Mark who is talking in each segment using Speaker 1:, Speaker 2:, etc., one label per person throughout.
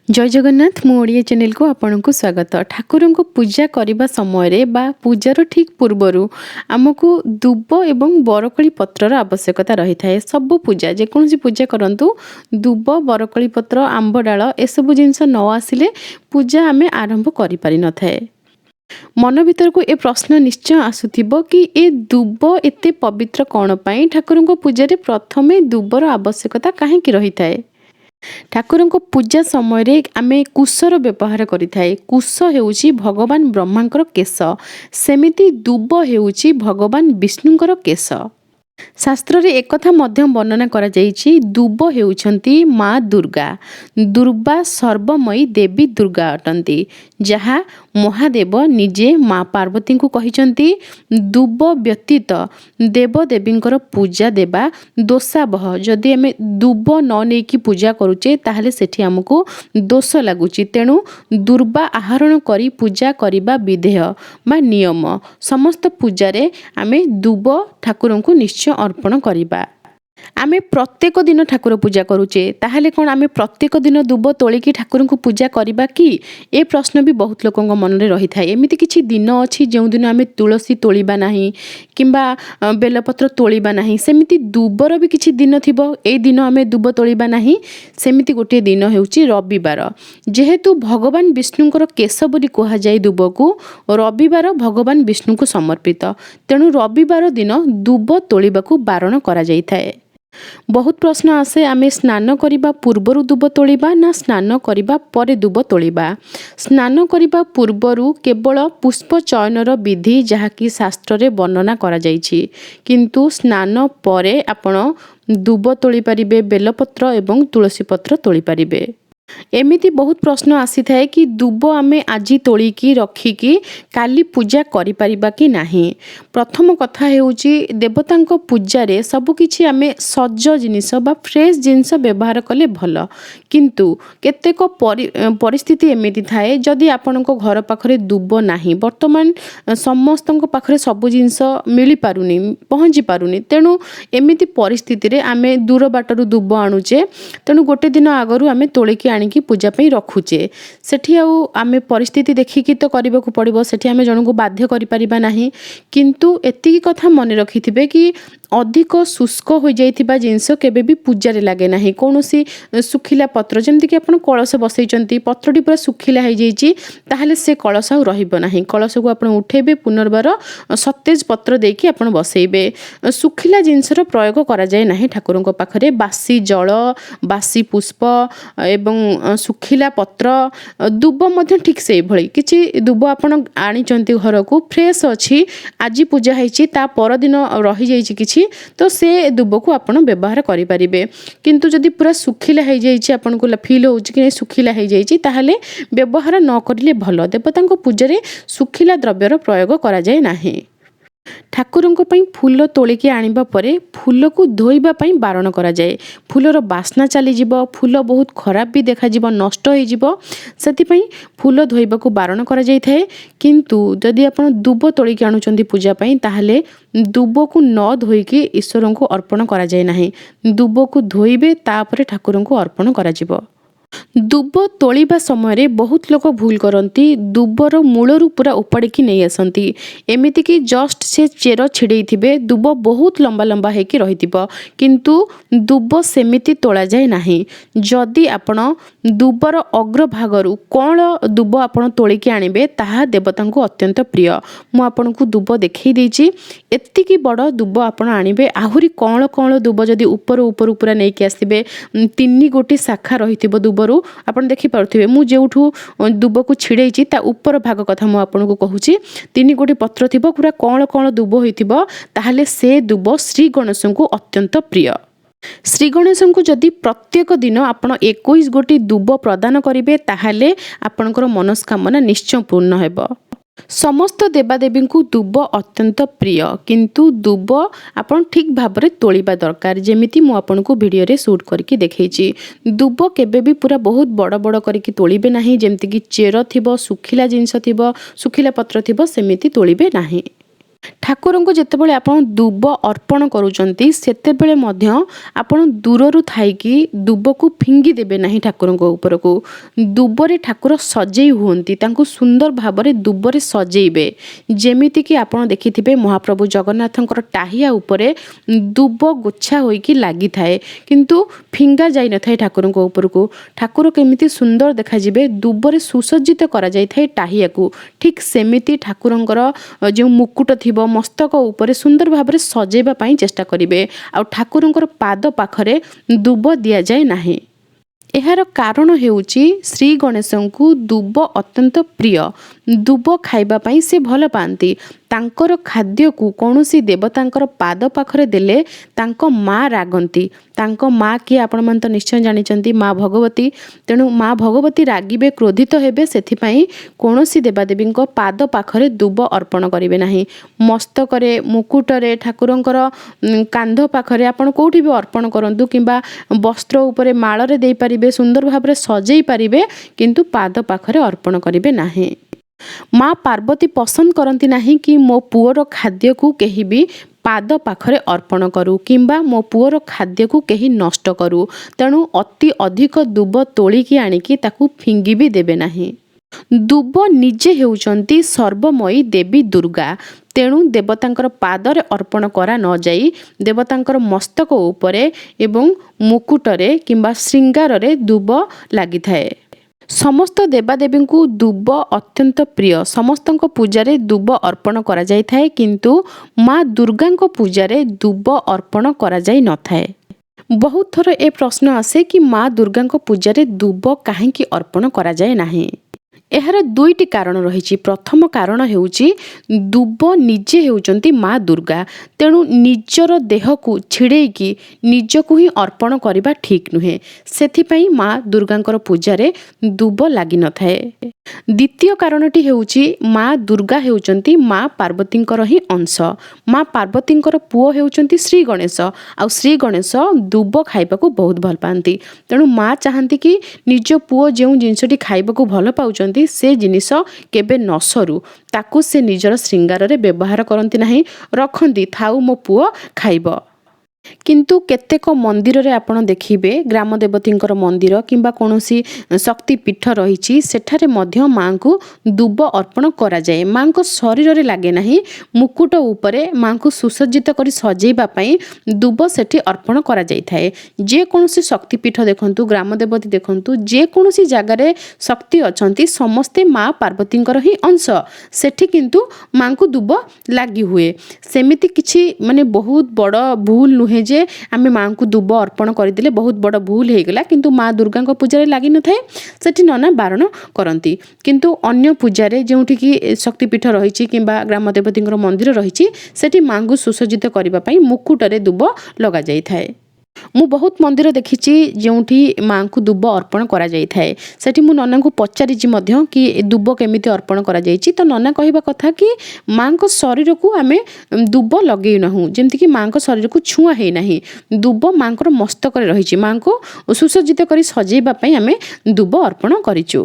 Speaker 1: जय जगन्नाथ मो ओडिया चैनल को आपन को स्वागत। ठाकुर को पूजा करने समय बा पूजार ठीक पूर्वर आमको दुब एवं बरकोली पत्रर आवश्यकता रही है। सबू पूजा जेकोसी पूजा करंतु दुब बरकोली पत्र आंब डाल एसबू जिनस न आसिले पूजा आमे आरंभ करि पारि न थाए। मन भीतर को ए प्रश्न निश्चय आसुथिबो कि ए दुब एते पवित्र कौन पाई ठाकुर को पूजा रे प्रथमे दुबर आवश्यकता काहे कि रही थाए। ठाकुर को पूजा समय आमे कुशर व्यवहार करिथाए। कुश हेउची भगवान ब्रह्मांकर केश, सेमिति दुब हेउची भगवान विष्णुंकर केश। शास्त्र रे एक कथा मध्य वर्णना करा जाइछि, दुब हेउछंती माँ दुर्गा। दुर्गा सर्वमयी देवी दुर्गा अटंती, जहा महादेव निजे माँ पार्वती को कहिछंती दुब व्यतीत देवदेवींकर पूजा देबा दोषावह। जदि आमे दुब न नेकी पूजा करूचे ताहले सेठी हमको दोष लागुची। तेणु दुर्बा आहरण करी पूजा करिबा विधेय बा नियम। समस्त पूजारे आमे दुब ठाकुर को निश्चय अर्पण करिबा। आमे प्रत्येक दिन ठाकुर पूजा करूचे ताहले कोन आमे प्रत्येक दिन दुब तोलिकी ठाकुर को पूजा करिबा कि? ए प्रश्न भी बहुत लोकंग मन रे रही थाए। एमिति किछि दिन अछि जेउ दिन आमे तुलसी तोलिबा नाही किंबा बेलपत्र तोलिबा नाही, सेमिति दुबर भी किछि दिन थिबो ए दिन आमे दुब तोलिबा नाही। सेमिति गोटे दिन हेउची रविवार। जेहेतु भगवान विष्णुंकर केश बोली कहा जाय दुबकू, रविवार भगवान विष्णु को समर्पित, तेणु रविवार दिन दुब तोलिबाकू बारण करा जाय थाए। बहुत प्रश्न आसे, आमे स्नान करिबा पूर्वरु दुब तोलिबा ना स्नान करिबा परे दुब तोलिबा। स्नान करिबा पूर्वरु केवल पुष्प चयनर विधि जहाँकि शास्त्र रे वर्णना करा जाइछि, किंतु स्नान परे आपण दुब तोली पारिबे, बेलपत्र एवं तुलसी पत्र तोली पारिबे। एमिति बहुत प्रश्न आसी थाए कि दुब आमे आजी तोलिकी रखिकी काली पूजा करि परिबा कि नाही। प्रथम कथा हेउची देवतांको पूजा रे सब किछि आमे सज्ज जिनिस बा फ्रेश जिनिस व्यवहार कले भल, किंतु केतेक परिस्थिति एमिति थाए जदि आपनको घर पाखरे दुब नाही, वर्तमान समस्तଙ୍କ पाखरे सब जिनिस मिली पारुनी, पहुंची पारुनी, तेणु एमिति परिस्थिति रे आमे दूर बाटरू दुब आणुचे, तेणु गोटे दिन आगरू आमे तोलिकी आनिकी पूजा पई रखुचे। सेठी आउ आमे परिस्थिति देखिकी तो करबाकू पड़िबो, सेठी आमे जणको बाध्य करि परिबा नाही। किंतु एतिकी कथा मन रखिथिबे कि अधिक शुष्क हो जाइथिबा जिंस केबे भी पूजा रे लागे नाही। कोनोसी सुखिला पत्र जेमति कि आपण कळस बसैचंती, पत्रटी पूरा सुखिला हो जाइछि ताहले से कळस आउ रहिबो नाही। कळस को आपण उठेबे, पुनर्बार सतेज पत्र देकी आपण बसैबे। सुखिला जिंसर प्रयोग करा जाय नाही ठाकुरଙ୍କ पाखरे। बासी जल, बासी पुष्प एवं सुखिला पत्र, दुब मध्य ठीक से भଳି किछि दुब आपण आनिचंती घर को फ्रेश अछि, आजी पूजा हैछि ता पर दिन रहि जाइछि किछि, तो से दुब को आपण व्यवहार करि परिबे। किंतु जदि पूरा सुखिला हो जाइछि, आपण को फील होउछि कि सुखिला हो जाइछि, ताहले व्यवहार न करिले भल। देवतांको पूजा रे सुखिला द्रव्यर प्रयोग करा जाय नाही। ठाकुरଙ୍କ ପାଇଁ फूल तोलिकी आनिबा परे फूल को धोइबा ପାଇଁ बारण करा जाए। फूलर बास्ना चली जिवो, फूल बहुत खराब भी देखा जिवो, नष्ट होई जिवो, सेति ପାଇଁ फूल धोइबा को बारण करा जाय थाए। किंतु जदि आपण दुब तोलिकी आनुचंती पूजा ପାଇଁ, ताहले दुब को न धोइकी ईश्वर को अर्पण करा जाय नाही। दुब को धोइबे तापरे ठाकुर को अर्पण करा जिवो। दुब तोलिबा समय रे बहुत लोक भूल करती, दुबर मूलरू पूरा उपाड़िकी नहीं आसती। एमिति कि जस्ट से चेर छिड़ई थिबे, दुब बहुत लंबा लंबा हेकी रहिथिबो, किंतु दुब सेमिति तोला जाए नाही। जदि आपण दुबर अग्रभागरू कौन दुब आपण तोलिकी आनिबे, ताहा देवतांको अत्यंत प्रिय। मु आपनकु दुब देखै देछि, एतिकी बड़ दुब आपण आनिबे। आहुरी कौन कौन दुब जदि ऊपर ऊपर पूरा नेकी आसिबे, 3 गोटी शाखा रहिथिबो दुब आपण देखि पारुथिबे। मु जेउठू दुब को छिड़ैछि ता ऊपर भाग कथा मु आपनको कहूछि, 3 गोटी पत्र थिबो, पूरा कौन कौन दुब होइथिबो, ताहले से दुब श्री गणेश को अत्यंत प्रिय। श्री गणेश को जदि प्रत्येक दिन आपण 21 गोटी दुब प्रदान करिवे, ताहले आपणकर मनस्कामना निश्चय पूर्ण हेबो। समस्त देवादेवी को दुब अत्यंत प्रिय, किंतु दुब आपण ठीक भाबरे तोलिबा दरकार। जेमिति मु आपनको वीडियो रे शूट करके देखैछि। दुब केबे भी पूरा बहुत बड़ बड़ करके तोलिबे नाही, जेमिति कि चेर थिबो, सुखिला जिंस थिबो, सुखिला पत्र थिबो, सेमिति तोलिबे नाही। ଠାକୁରଙ୍କୁ ଯେତେବେଳେ ଆପଣ ଦୁବ ଅର୍ପଣ କରୁଛନ୍ତି ସେତେବେଳେ ମଧ୍ୟ ଆପଣ ଦୂରରୁ ଥାଇକି ଦୁବକୁ ଫିଙ୍ଗି ଦେବେ ନାହିଁ ଠାକୁରଙ୍କ ଉପରକୁ। ଦୁବରେ ଠାକୁର ସଜେଇ ହୁଅନ୍ତି, ତାଙ୍କୁ ସୁନ୍ଦର ଭାବରେ ଦୁବରେ ସଜେଇବେ। ଯେମିତିକି ଆପଣ ଦେଖିଥିବେ ମହାପ୍ରଭୁ ଜଗନ୍ନାଥଙ୍କର ଟାହିଆ ଉପରେ ଦୁବ ଗୋଛା ହୋଇକି ଲାଗିଥାଏ, କିନ୍ତୁ ଫିଙ୍ଗା ଯାଇନଥାଏ ଠାକୁରଙ୍କ ଉପରକୁ। ଠାକୁର କେମିତି ସୁନ୍ଦର ଦେଖାଯିବେ, ଦୁବରେ ସୁସଜ୍ଜିତ କରାଯାଇଥାଏ ଟାହିଆକୁ। ଠିକ୍ ସେମିତି ଠାକୁରଙ୍କର ଯେଉଁ ମୁକୁଟ ଥିବ ମସ୍ତକ ଉପରେ ସୁନ୍ଦର ଭାବରେ ସଜେଇବା ପାଇଁ ଚେଷ୍ଟା କରିବେ। ଆଉ ଠାକୁରଙ୍କର ପାଦ ପାଖରେ ଦୁବ ଦିଆଯାଏ ନାହିଁ। ଏହାର କାରଣ ହେଉଛି ଶ୍ରୀ ଗଣେଶଙ୍କୁ ଦୁବ ଅତ୍ୟନ୍ତ ପ୍ରିୟ। ଦୁବ ଖାଇବା ପାଇଁ ସେ ଭଲ ପାଆନ୍ତି। ତାଙ୍କର ଖାଦ୍ୟକୁ କୌଣସି ଦେବତାଙ୍କର ପାଦ ପାଖରେ ଦେଲେ ତାଙ୍କ ମା ରାଗନ୍ତି। ତାଙ୍କ ମା କିଏ ଆପଣମାନେ ତ ନିଶ୍ଚୟ ଜାଣିଛନ୍ତି, ମା ଭଗବତୀ। ତେଣୁ ମା ଭଗବତୀ ରାଗିବେ, କ୍ରୋଧିତ ହେବେ। ସେଥିପାଇଁ କୌଣସି ଦେବାଦେବୀଙ୍କ ପାଦ ପାଖରେ ଦୁବ ଅର୍ପଣ କରିବେ ନାହିଁ। ମସ୍ତକରେ, ମୁକୁଟରେ, ଠାକୁରଙ୍କର କାନ୍ଧ ପାଖରେ ଆପଣ କେଉଁଠି ବି ଅର୍ପଣ କରନ୍ତୁ, କିମ୍ବା ବସ୍ତ୍ର ଉପରେ ମାଳରେ ଦେଇପାରିବେ, ସୁନ୍ଦର ଭାବରେ ସଜେଇ ପାରିବେ, କିନ୍ତୁ ପାଦ ପାଖରେ ଅର୍ପଣ କରିବେ ନାହିଁ। ମା ପାର୍ବତୀ ପସନ୍ଦ କରନ୍ତି ନାହିଁ କି ମୋ ପୁଅର ଖାଦ୍ୟକୁ କେହି ବି ପାଦ ପାଖରେ ଅର୍ପଣ କରୁ, କିମ୍ବା ମୋ ପୁଅର ଖାଦ୍ୟକୁ କେହି ନଷ୍ଟ କରୁ। ତେଣୁ ଅତି ଅଧିକ ଦୁବ ତୋଳିକି ଆଣିକି ତାକୁ ଫିଙ୍ଗି ବି ଦେବେ ନାହିଁ। ଦୁବ ନିଜେ ହେଉଛନ୍ତି ସର୍ବମୟୀ ଦେବୀ ଦୁର୍ଗା। ତେଣୁ ଦେବତାଙ୍କର ପାଦରେ ଅର୍ପଣ କରା ନଯାଇ ଦେବତାଙ୍କର ମସ୍ତକ ଉପରେ ଏବଂ ମୁକୁଟରେ କିମ୍ବା ଶୃଙ୍ଗାରରେ ଦୁବ ଲାଗିଥାଏ। ସମସ୍ତ ଦେବାଦେବୀଙ୍କୁ ଦୁବ ଅତ୍ୟନ୍ତ ପ୍ରିୟ। ସମସ୍ତଙ୍କ ପୂଜାରେ ଦୁବ ଅର୍ପଣ କରାଯାଇଥାଏ, କିନ୍ତୁ ମା ଦୁର୍ଗାଙ୍କ ପୂଜାରେ ଦୁବ ଅର୍ପଣ କରାଯାଇ ନଥାଏ। ବହୁତ ଥର ଏ ପ୍ରଶ୍ନ ଆସେ କି ମା ଦୁର୍ଗାଙ୍କ ପୂଜାରେ ଦୁବ କାହିଁକି ଅର୍ପଣ କରାଯାଏ ନାହିଁ। ଏହାର ଦୁଇଟି କାରଣ ରହିଛି। ପ୍ରଥମ କାରଣ ହେଉଛି ଦୁବ ନିଜେ ହେଉଛନ୍ତି ମା ଦୁର୍ଗା। ତେଣୁ ନିଜର ଦେହକୁ ଛିଡ଼େଇକି ନିଜକୁ ହିଁ ଅର୍ପଣ କରିବା ଠିକ୍ ନୁହେଁ। ସେଥିପାଇଁ ମା ଦୁର୍ଗାଙ୍କର ପୂଜାରେ ଦୁବ ଲାଗିନଥାଏ। ଦ୍ୱିତୀୟ କାରଣଟି ହେଉଛି ମା ଦୁର୍ଗା ହେଉଛନ୍ତି ମା ପାର୍ବତୀଙ୍କର ହିଁ ଅଂଶ। ମା ପାର୍ବତୀଙ୍କର ପୁଅ ହେଉଛନ୍ତି ଶ୍ରୀ ଗଣେଶ। ଆଉ ଶ୍ରୀ ଗଣେଶ ଦୁବ ଖାଇବାକୁ ବହୁତ ଭଲ ପାଆନ୍ତି। ତେଣୁ ମା ଚାହାନ୍ତି କି ନିଜ ପୁଅ ଯେଉଁ ଜିନିଷଟି ଖାଇବାକୁ ଭଲ ପାଉଛନ୍ତି ସେ ଜିନିଷ କେବେ ନ ସରୁ। ତାକୁ ସେ ନିଜର ଶୃଙ୍ଗାରରେ ବ୍ୟବହାର କରନ୍ତି ନାହିଁ, ରଖନ୍ତି, ଥାଉ ମୋ ପୁଅ ଖାଇବ। କିନ୍ତୁ କେତେକ ମନ୍ଦିରରେ ଆପଣ ଦେଖିବେ, ଗ୍ରାମ ଦେବତୀଙ୍କର ମନ୍ଦିର କିମ୍ବା କୌଣସି ଶକ୍ତି ପୀଠ ରହିଛି, ସେଠାରେ ମଧ୍ୟ ମାଙ୍କୁ ଦୁବ ଅର୍ପଣ କରାଯାଏ। ମାଙ୍କ ଶରୀରରେ ଲାଗେ ନାହିଁ, ମୁକୁଟ ଉପରେ ମାଙ୍କୁ ସୁସଜ୍ଜିତ କରି ସଜେଇବା ପାଇଁ ଦୁବ ସେଠି ଅର୍ପଣ କରାଯାଇଥାଏ। ଯେକୌଣସି ଶକ୍ତିପୀଠ ଦେଖନ୍ତୁ, ଗ୍ରାମ ଦେବତୀ ଦେଖନ୍ତୁ, ଯେକୌଣସି ଜାଗାରେ ଶକ୍ତି ଅଛନ୍ତି ସମସ୍ତେ ମା ପାର୍ବତୀଙ୍କର ହିଁ ଅଂଶ। ସେଠି କିନ୍ତୁ ମାଙ୍କୁ ଦୁବ ଲାଗି ହୁଏ। ସେମିତି କିଛି ବହୁତ ବଡ଼ ଭୁଲ ନୁହେଁ ଯେ ଆମେ ମାଙ୍କୁ ଦୁବ ଅର୍ପଣ କରିଦେଲେ ବହୁତ ବଡ଼ ଭୁଲ ହେଇଗଲା, କିନ୍ତୁ ମା ଦୁର୍ଗାଙ୍କ ପୂଜାରେ ଲାଗିନଥାଏ। ସେଠି ନନା ବାରଣ କରନ୍ତି। କିନ୍ତୁ ଅନ୍ୟ ପୂଜାରେ ଯେଉଁଠିକି ଶକ୍ତିପୀଠ ରହିଛି କିମ୍ବା ଗ୍ରାମ ଦେବତୀଙ୍କର ମନ୍ଦିର ରହିଛି, ସେଠି ମାଙ୍କୁ ସୁସଜ୍ଜିତ କରିବା ପାଇଁ ମୁକୁଟରେ ଦୁବ ଲଗାଯାଇଥାଏ। ମୁଁ ବହୁତ ମନ୍ଦିର ଦେଖିଛି ଯେଉଁଠି ମାଙ୍କୁ ଦୁବ ଅର୍ପଣ କରାଯାଇଥାଏ। ସେଠି ମୁଁ ନନାଙ୍କୁ ପଚାରିଛି ମଧ୍ୟ କି ଦୁବ କେମିତି ଅର୍ପଣ କରାଯାଇଛି। ତ ନନା କହିବା କଥା କି ମାଙ୍କ ଶରୀରକୁ ଆମେ ଦୁବ ଲଗେଇନାହୁଁ, ଯେମିତିକି ମାଙ୍କ ଶରୀରକୁ ଛୁଆଁ ହେଇନାହିଁ। ଦୁବ ମାଙ୍କର ମସ୍ତକରେ ରହିଛି। ମାଙ୍କୁ ସୁସଜ୍ଜିତ କରି ସଜେଇବା ପାଇଁ ଆମେ ଦୁବ ଅର୍ପଣ କରିଛୁ।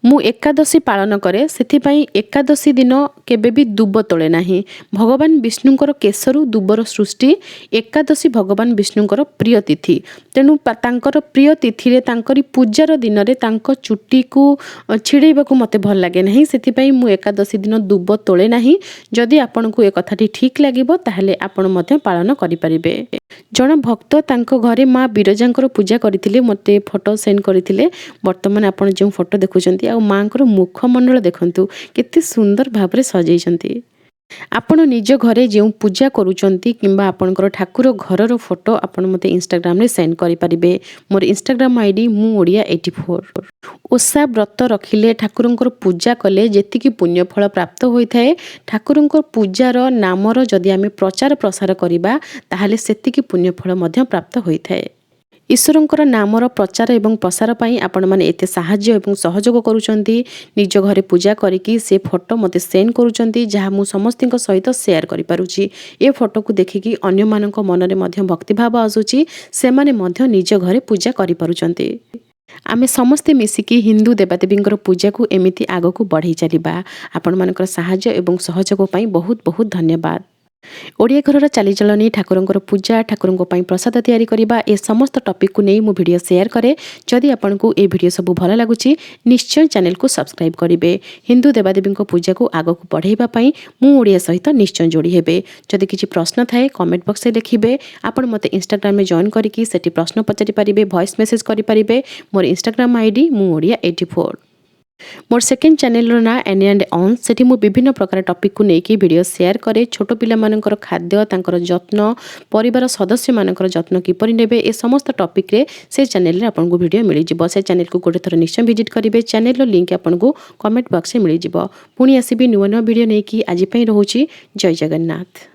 Speaker 1: ମୁଁ ଏକାଦଶୀ ପାଳନ କରେ, ସେଥିପାଇଁ ଏକାଦଶୀ ଦିନ କେବେ ବି ଦୁବ ତୋଳେ ନାହିଁ। ଭଗବାନ ବିଷ୍ଣୁଙ୍କର କେଶରୁ ଦୁବର ସୃଷ୍ଟି। ଏକାଦଶୀ ଭଗବାନ ବିଷ୍ଣୁଙ୍କର ପ୍ରିୟ ତିଥି। ତେଣୁ ତାଙ୍କର ପ୍ରିୟ ତିଥିରେ, ତାଙ୍କରି ପୂଜାର ଦିନରେ ତାଙ୍କ ଚୁଟିକୁ ଛିଡ଼େଇବାକୁ ମୋତେ ଭଲ ଲାଗେ ନାହିଁ। ସେଥିପାଇଁ ମୁଁ ଏକାଦଶୀ ଦିନ ଦୁବ ତୋଳେ ନାହିଁ। ଯଦି ଆପଣଙ୍କୁ ଏ କଥାଟି ଠିକ୍ ଲାଗିବ ତାହେଲେ ଆପଣ ମଧ୍ୟ ପାଳନ କରିପାରିବେ। ଜଣେ ଭକ୍ତ ତାଙ୍କ ଘରେ ମା ବିରଜାଙ୍କର ପୂଜା କରିଥିଲେ, ମୋତେ ଫଟୋ ସେଣ୍ଡ କରିଥିଲେ। ବର୍ତ୍ତମାନ ଆପଣ ଯେଉଁ ଫଟୋ ଦେଖୁଛନ୍ତି, ଆଉ ମାଙ୍କର ମୁଖମଣ୍ଡଳ ଦେଖନ୍ତୁ କେତେ ସୁନ୍ଦର ଭାବରେ ସଜେଇଛନ୍ତି। ଆପଣ ନିଜ ଘରେ ଯେଉଁ ପୂଜା କରୁଛନ୍ତି କିମ୍ବା ଆପଣଙ୍କର ଠାକୁର ଘରର ଫଟୋ ଆପଣ ମୋତେ ଇନଷ୍ଟାଗ୍ରାମରେ ସେଣ୍ଡ କରିପାରିବେ। ମୋର ଇନଷ୍ଟାଗ୍ରାମ ଆଇଡି ମୁଁ ଓଡ଼ିଆ 84। ଓଷା ବ୍ରତ ରଖିଲେ, ଠାକୁରଙ୍କର ପୂଜା କଲେ ଯେତିକି ପୁଣ୍ୟ ଫଳ ପ୍ରାପ୍ତ ହୋଇଥାଏ, ଠାକୁରଙ୍କ ପୂଜାର ନାମର ଯଦି ଆମେ ପ୍ରଚାର ପ୍ରସାର କରିବା ତାହେଲେ ସେତିକି ପୁଣ୍ୟ ଫଳ ମଧ୍ୟ ପ୍ରାପ୍ତ ହୋଇଥାଏ। ଈଶ୍ୱରଙ୍କର ନାମର ପ୍ରଚାର ଏବଂ ପ୍ରସାର ପାଇଁ ଆପଣମାନେ ଏତେ ସାହାଯ୍ୟ ଏବଂ ସହଯୋଗ କରୁଛନ୍ତି। ନିଜ ଘରେ ପୂଜା କରିକି ସେ ଫଟୋ ମୋତେ ସେଣ୍ଡ କରୁଛନ୍ତି, ଯାହା ମୁଁ ସମସ୍ତଙ୍କ ସହିତ ସେୟାର କରିପାରୁଛି। ଏ ଫଟୋକୁ ଦେଖିକି ଅନ୍ୟମାନଙ୍କ ମନରେ ମଧ୍ୟ ଭକ୍ତିଭାବ ଆସୁଛି, ସେମାନେ ମଧ୍ୟ ନିଜ ଘରେ ପୂଜା କରିପାରୁଛନ୍ତି। आमे समस्ते मिसिकी हिंदू देवादेवींकर पूजा को एमिति आगको बढ़ाई चलिबा। आपण मानकर साहाय्य एवं सहयोग पई बहुत बहुत धन्यवाद। ओडिया घरर चालीचलनी ठाकुरंकर पूजा ठाकुरंक पई प्रसाद तैयारी करिबा ए समस्त टॉपिक को नै मु वीडियो शेयर करे। जदि आपनको ए वीडियो सब भल लागुची निश्चय चैनल को सब्सक्राइब करिवे। हिंदू देवादेवींक पूजा को आगको बढ़ाइबा पई मु ओडिया सहित निश्चय जोड़ी हेबे। जदि किछि प्रश्न थाए कमेंट बॉक्स रे लिखिबे। आपण मते इंस्टाग्राम में जॉइन करिकि सेठी प्रश्न पचारि परिबे, वॉइस मेसेज करि परिबे। मोर इंस्टाग्राम आईडी मु ओडिया 84। मोर सेकेंड चैनल ना एनी एंड ऑन सेठी मु विभिन्न प्रकार टॉपिक को लेकिन वीडियो शेयर करे। छोट पिला मानकर खाद्य तांकर जत्न परिवार सदस्य मानकर जत्न किपरि नेबे ए समस्त टॉपिक रे से चैनल रे आपन को वीडियो मिलि जिवो। से चैनल को गोटे थर निश्चय विजिट करिवे। चैनल रो लिंक आपन को कमेंट बॉक्स रे मिलि जिवो। पुनी आसीबी नुवा नुवा वीडियो नै कि आज पई रहूची। जय जगन्नाथ।